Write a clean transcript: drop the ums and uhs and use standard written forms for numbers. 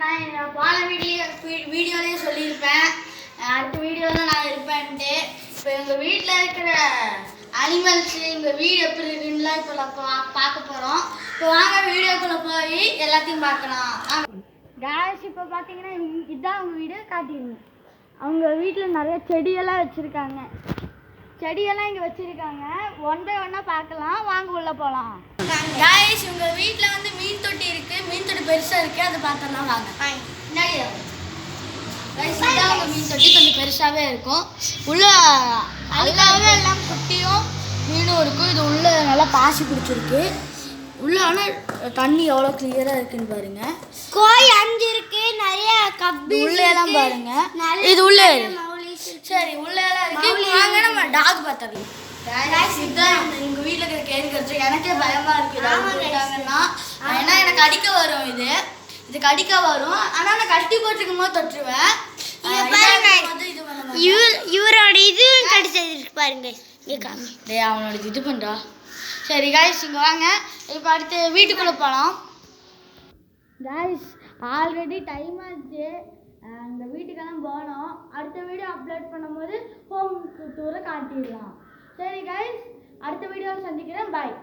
நான் போன வீடியோலேயே சொல்லியிருப்பேன், அடுத்த வீடியோவில் நான் இருப்பேன்ட்டு. இப்போ எங்கள் வீட்டில் இருக்கிற அனிமல்ஸு எங்கள் வீடு எப்படி இருக்குன்னுலாம் இப்போ பார்க்க போகிறோம். இப்போ வாங்க வீடியோக்குள்ளே போய் எல்லாத்தையும் பார்க்கலாம். கேஸ் இப்போ பார்த்தீங்கன்னா இதுதான் அவங்க வீடு காட்டிடுங்க. அவங்க வீட்டில் நிறைய செடியெல்லாம் வச்சுருக்காங்க. செடியெல்லாம் இங்கே வச்சுருக்காங்க. ஒன் பை ஒன்னாக பார்க்கலாம். வாங்க உள்ளே போகலாம். காய்ஸ் உங்கள் வீட்டில் வந்து மீன் தொட்டி இருக்குது. மீன் தொட்டி பெருசாக இருக்குது, அதை பார்த்துடலாம் வாங்க. முன்னாடி தான் உங்கள் மீன் தொட்டி கொஞ்சம் பெருசாகவே இருக்கும். உள்ளே அதுக்காகவே எல்லாம் குட்டியும் மீனும் இருக்கும். இது உள்ளே நல்லா பாசி பிடிச்சிருக்கு. உள்ளே ஆனால் தண்ணி எவ்வளோ கிளியராக இருக்குன்னு பாருங்க. கோழி 5 இருக்கு, நிறைய கப்பி உள்ளேலாம் பாருங்க. இது உள்ளே சரி உள்ளேலாம் இருக்கு. வாங்க நம்ம டாக் பார்த்துடலாம். இதுதான் எங்கள் வீட்டில் இருக்கிற கேள்வி கருத்து. எனக்கே பயமாக இருக்குது போயிட்டாங்கன்னா. ஏன்னா எனக்கு அடிக்க வரும். இது கடிக்க வரும். ஆனால் நான் கட்டி போட்டுருக்கும் போது தொட்டுருவேன். இவரோட இது கடிச்சது பாருங்க. அவனோட இது பண்ணுறா. சரி காய்ஸ் இங்கே வாங்க. இப்போ அடுத்து வீட்டுக்குள்ளே போகலாம். காய்ஸ் ஆல்ரெடி டைம் ஆச்சு. இந்த வீட்டுக்கெல்லாம் போனோம். அடுத்த வீடியோ அப்லோட் பண்ணும்போது ஹோம் டூரை காட்டிடலாம். சரி காய்ஸ், அடுத்த வீடியோவில் சந்திக்கிறேன். பாய்.